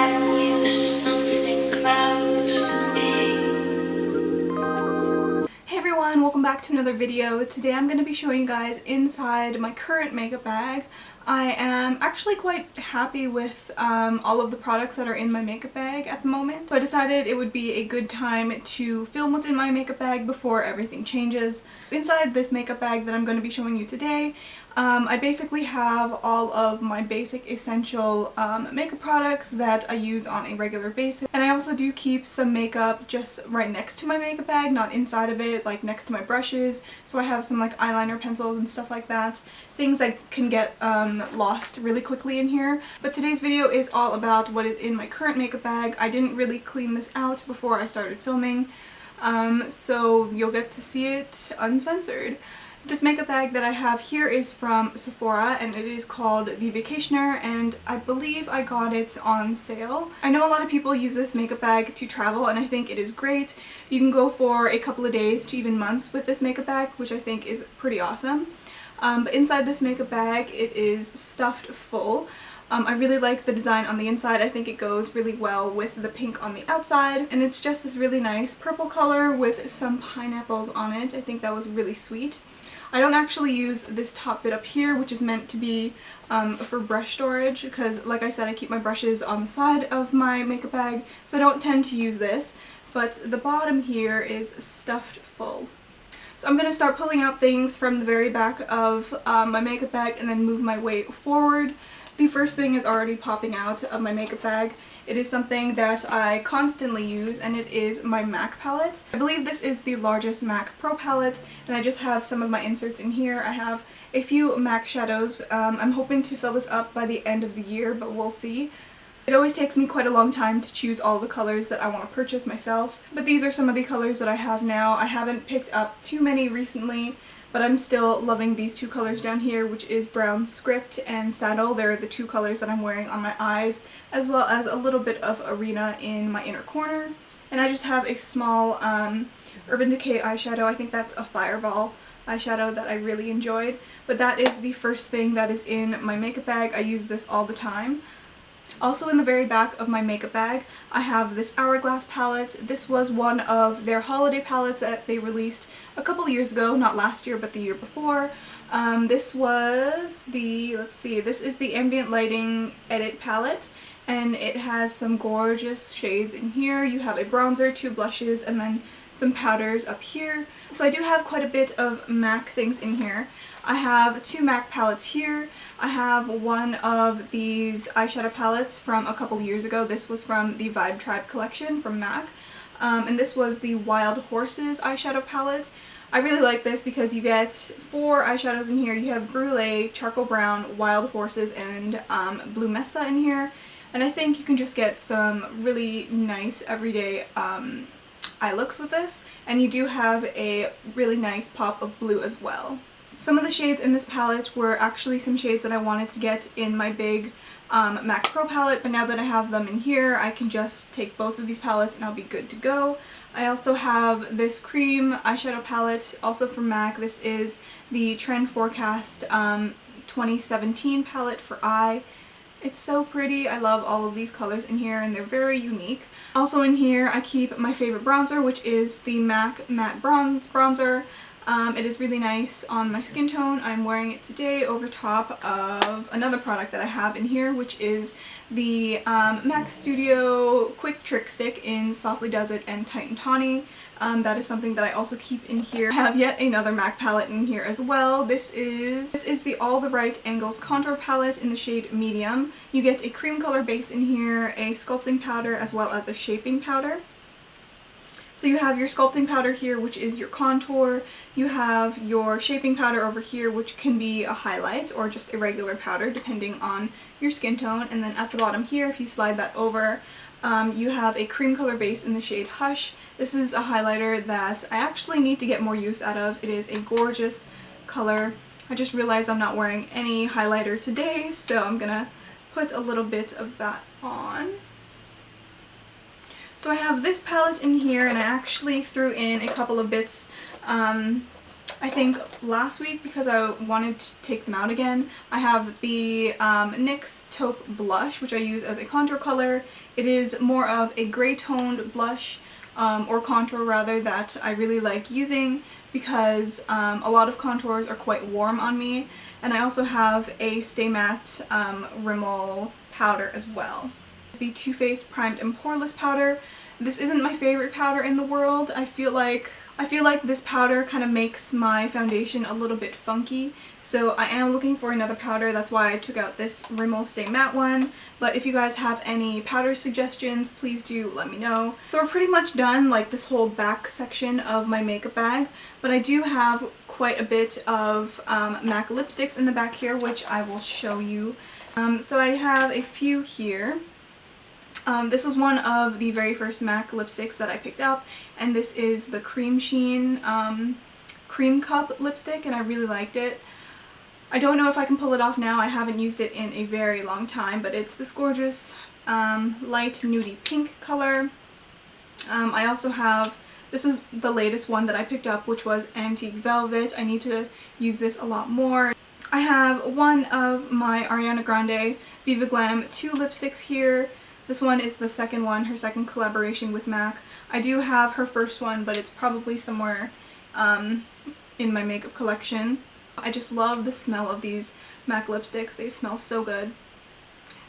you something close to me. Hey everyone, welcome back to another video. Today I'm going to be showing you guys inside my current makeup bag. I am actually quite happy with all of the products that are in my makeup bag at the moment. So I decided it would be a good time to film what's in my makeup bag before everything changes. Inside this makeup bag that I'm going to be showing you today, I basically have all of my basic essential makeup products that I use on a regular basis. And I also do keep some makeup just right next to my makeup bag, not inside of it, like next to my brushes. So I have some like eyeliner pencils and stuff like that. Things that can get lost really quickly in here. But today's video is all about what is in my current makeup bag. I didn't really clean this out before I started filming, so you'll get to see it uncensored. This makeup bag that I have here is from Sephora and it is called the Vacationer, and I believe I got it on sale. I know a lot of people use this makeup bag to travel and I think it is great. You can go for a couple of days to even months with this makeup bag, which I think is pretty awesome. But inside this makeup bag it is stuffed full. I really like the design on the inside. I think it goes really well with the pink on the outside, and it's just this really nice purple color with some pineapples on it. I think that was really sweet. I don't actually use this top bit up here, which is meant to be for brush storage, because like I said, I keep my brushes on the side of my makeup bag, so I don't tend to use this, but the bottom here is stuffed full. So I'm going to start pulling out things from the very back of my makeup bag and then move my way forward. The first thing is already popping out of my makeup bag. It is something that I constantly use, and it is my MAC palette. I believe this is the largest MAC Pro palette, and I just have some of my inserts in here. I have a few MAC shadows. I'm hoping to fill this up by the end of the year, but we'll see. It always takes me quite a long time to choose all the colors that I want to purchase myself, but these are some of the colors that I have now. I haven't picked up too many recently, but I'm still loving these two colors down here, which is Brown Script and Saddle. They're the two colors that I'm wearing on my eyes, as well as a little bit of Arena in my inner corner. And I just have a small Urban Decay eyeshadow. I think that's a Fireball eyeshadow that I really enjoyed. But that is the first thing that is in my makeup bag. I use this all the time. Also in the very back of my makeup bag, I have this Hourglass palette. This was one of their holiday palettes that they released a couple years ago, not last year but the year before. This was the, this is the Ambient Lighting Edit palette, and it has some gorgeous shades in here. You have a bronzer, two blushes, and then some powders up here. So I do have quite a bit of MAC things in here. I have two MAC palettes here. I have one of these eyeshadow palettes from a couple years ago. This was from the Vibe Tribe collection from MAC. And this was the Wild Horses eyeshadow palette. I really like this because you get 4 eyeshadows in here. You have Brulee, Charcoal Brown, Wild Horses, and Blue Mesa in here. And I think you can just get some really nice everyday eye looks with this. And you do have a really nice pop of blue as well. Some of the shades in this palette were actually some shades that I wanted to get in my big MAC Pro palette, but now that I have them in here, I can just take both of these palettes and I'll be good to go. I also have this cream eyeshadow palette, also from MAC. This is the Trend Forecast 2017 palette for eye. It's so pretty. I love all of these colors in here and they're very unique. Also in here I keep my favorite bronzer, which is the MAC Matte Bronze Bronzer. It is really nice on my skin tone. I'm wearing it today over top of another product that I have in here, which is the MAC Studio QuikTrik stick in Softly Does It and Tight and Tawny. That is something that I also keep in here. I have yet another MAC palette in here as well. This is the All the Right Angles contour palette in the shade Medium. You get a cream color base in here, a sculpting powder, as well as a shaping powder. So you have your sculpting powder here, which is your contour. You have your shaping powder over here, which can be a highlight or just a regular powder depending on your skin tone. And then at the bottom here, if you slide that over, you have a cream color base in the shade Hush. This is a highlighter that I actually need to get more use out of. It is a gorgeous color. I just realized I'm not wearing any highlighter today, so I'm gonna put a little bit of that on. So I have this palette in here, and I actually threw in a couple of bits I think last week because I wanted to take them out again. I have the NYX Taupe Blush, which I use as a contour color. It is more of a gray toned blush, or contour rather, that I really like using because a lot of contours are quite warm on me. And I also have a Stay Matte Rimmel powder as well. The Too Faced Primed and Poreless powder. This isn't my favorite powder in the world. I feel like this powder kind of makes my foundation a little bit funky, so I am looking for another powder. That's why I took out this Rimmel Stay Matte one. But if you guys have any powder suggestions, please do let me know. So we're pretty much done, like this whole back section of my makeup bag, but I do have quite a bit of MAC lipsticks in the back here, which I will show you. So I have a few here. This was one of the very first MAC lipsticks that I picked up, and this is the Cream Sheen Cream Cup lipstick, and I really liked it. I don't know if I can pull it off now. I haven't used it in a very long time, but it's this gorgeous light nudie pink color. I also have, this is the latest one that I picked up, which was Antique Velvet. I need to use this a lot more. I have one of my Ariana Grande Viva Glam 2 lipsticks here. This one is the second one, her second collaboration with MAC. I do have her first one, but it's probably somewhere in my makeup collection. I just love the smell of these MAC lipsticks. They smell so good.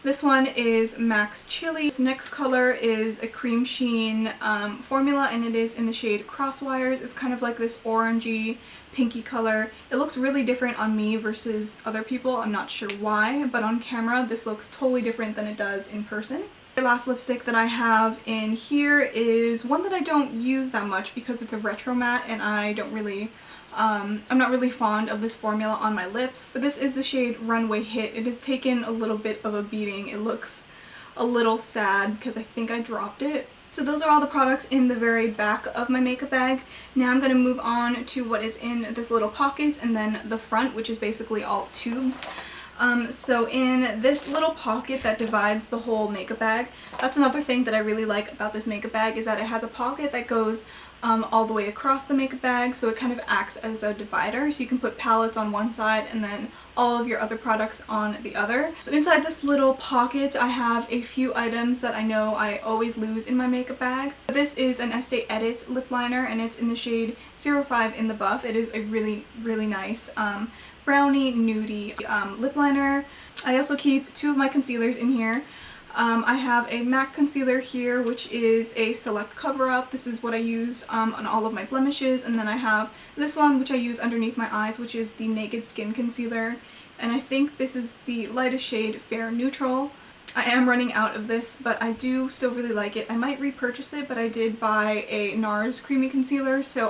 This one is MAC's Chili. This next color is a Cream Sheen formula, and it is in the shade Crosswires. It's kind of like this orangey, pinky color. It looks really different on me versus other people. I'm not sure why, but on camera this looks totally different than it does in person. The last lipstick that I have in here is one that I don't use that much because it's a retro matte, and I don't really, I'm not really fond of this formula on my lips. But this is the shade Runway Hit. It has taken a little bit of a beating. It looks a little sad because I think I dropped it. So those are all the products in the very back of my makeup bag. Now I'm going to move on to what is in this little pocket and then the front, which is basically all tubes. So in this little pocket that divides the whole makeup bag, that's another thing that I really like about this makeup bag, is that it has a pocket that goes all the way across the makeup bag, so it kind of acts as a divider, so you can put palettes on one side and then all of your other products on the other. So inside this little pocket I have a few items that I know I always lose in my makeup bag. This is an Estee Edit lip liner, and it's in the shade 05 in the Buff. It is a really, really nice brownie nudie lip liner. I also keep 2 of my concealers in here. I have a MAC concealer here, which is a Select Cover-Up. This is what I use on all of my blemishes. And then I have this one, which I use underneath my eyes, which is the Naked Skin Concealer. And I think this is the lightest shade, Fair Neutral. I am running out of this, but I do still really like it. I might repurchase it, but I did buy a NARS Creamy Concealer, so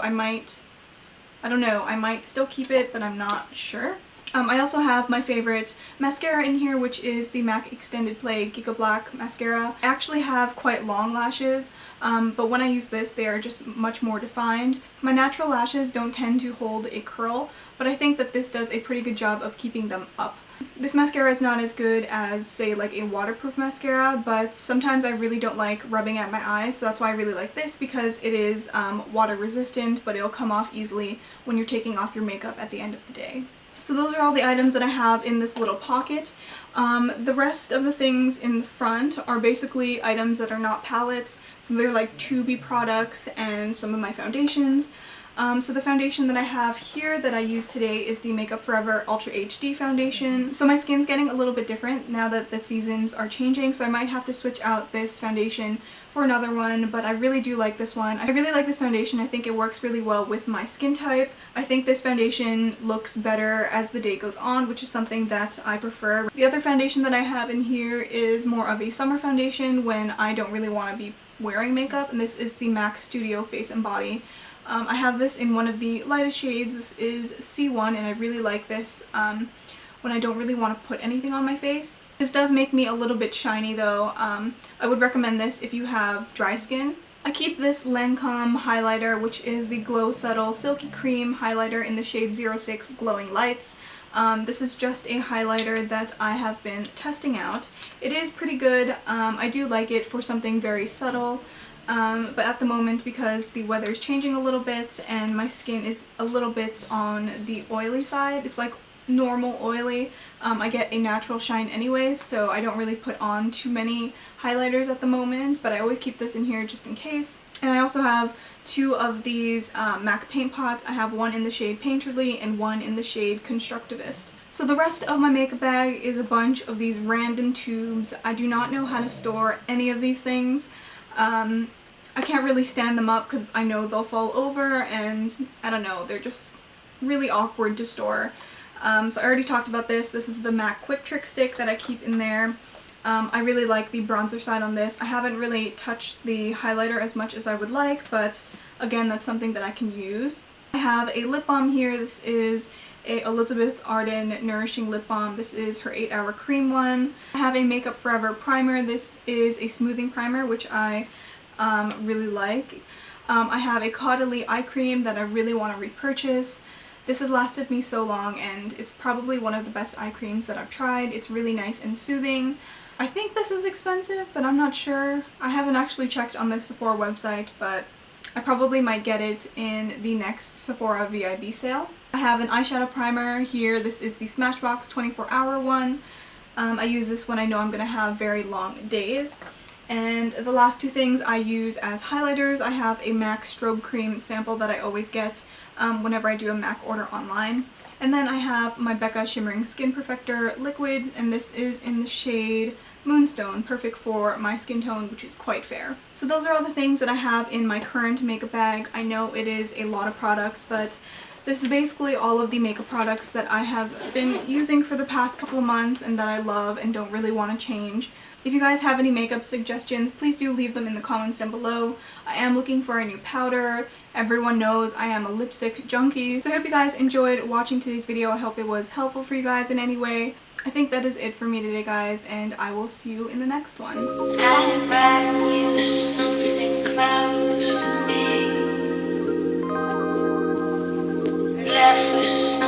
I don't know, I might still keep it, but I'm not sure. I also have my favorite mascara in here, which is the MAC Extended Play Giga Black Mascara. I actually have quite long lashes, but when I use this they are just much more defined. My natural lashes don't tend to hold a curl, but I think that this does a pretty good job of keeping them up. This mascara is not as good as, say, like a waterproof mascara, but sometimes I really don't like rubbing at my eyes, so that's why I really like this, because it is water resistant, but it'll come off easily when you're taking off your makeup at the end of the day. So those are all the items that I have in this little pocket. The rest of the things in the front are basically items that are not palettes, so they're like tubey products and some of my foundations. So the foundation that I have here that I use today is the Makeup Forever Ultra HD foundation. So my skin's getting a little bit different now that the seasons are changing, so I might have to switch out this foundation for another one, but I really do like this one. I really like this foundation. I think it works really well with my skin type. I think this foundation looks better as the day goes on, which is something that I prefer. The other foundation that I have in here is more of a summer foundation when I don't really want to be wearing makeup, and this is the MAC Studio Face and Body. I have this in one of the lightest shades. This is C1, and I really like this when I don't really want to put anything on my face. This does make me a little bit shiny though. I would recommend this if you have dry skin. I keep this Lancome highlighter, which is the Glow Subtle Silky Cream highlighter in the shade 06 Glowing Lights. This is just a highlighter that I have been testing out. It is pretty good. I do like it for something very subtle. But at the moment, because the weather is changing a little bit and my skin is a little bit on the oily side, it's like normal oily, I get a natural shine anyways, so I don't really put on too many highlighters at the moment, but I always keep this in here just in case. And I also have two of these MAC paint pots. I have one in the shade Painterly and one in the shade Constructivist. So the rest of my makeup bag is a bunch of these random tubes. I do not know how to store any of these things. I can't really stand them up because I know they'll fall over, and I don't know, they're just really awkward to store. So I already talked about this. This is the MAC QuikTrik stick that I keep in there. I really like the bronzer side on this. I haven't really touched the highlighter as much as I would like, but again, that's something that I can use. I have a lip balm here. This is a Elizabeth Arden Nourishing Lip Balm. This is her 8-hour cream one. I have a Makeup Forever primer. This is a smoothing primer, which I really like. I have a Caudelie eye cream that I really want to repurchase. This has lasted me so long, and it's probably one of the best eye creams that I've tried. It's really nice and soothing. I think this is expensive, but I'm not sure. I haven't actually checked on the Sephora website, but I probably might get it in the next Sephora VIB sale. I have an eyeshadow primer here. This is the Smashbox 24-hour one. I use this when I know I'm going to have very long days. And the last two things I use as highlighters, I have a MAC Strobe Cream sample that I always get whenever I do a MAC order online. And then I have my Becca Shimmering Skin Perfector liquid, and this is in the shade Moonstone, perfect for my skin tone, which is quite fair. So those are all the things that I have in my current makeup bag. I know it is a lot of products, but this is basically all of the makeup products that I have been using for the past couple of months and that I love and don't really want to change. If you guys have any makeup suggestions, please do leave them in the comments down below. I am looking for a new powder. Everyone knows I am a lipstick junkie. So I hope you guys enjoyed watching today's video. I hope it was helpful for you guys in any way. I think that is it for me today, guys, and I will see you in the next one. I'd rather you something close to me. Left with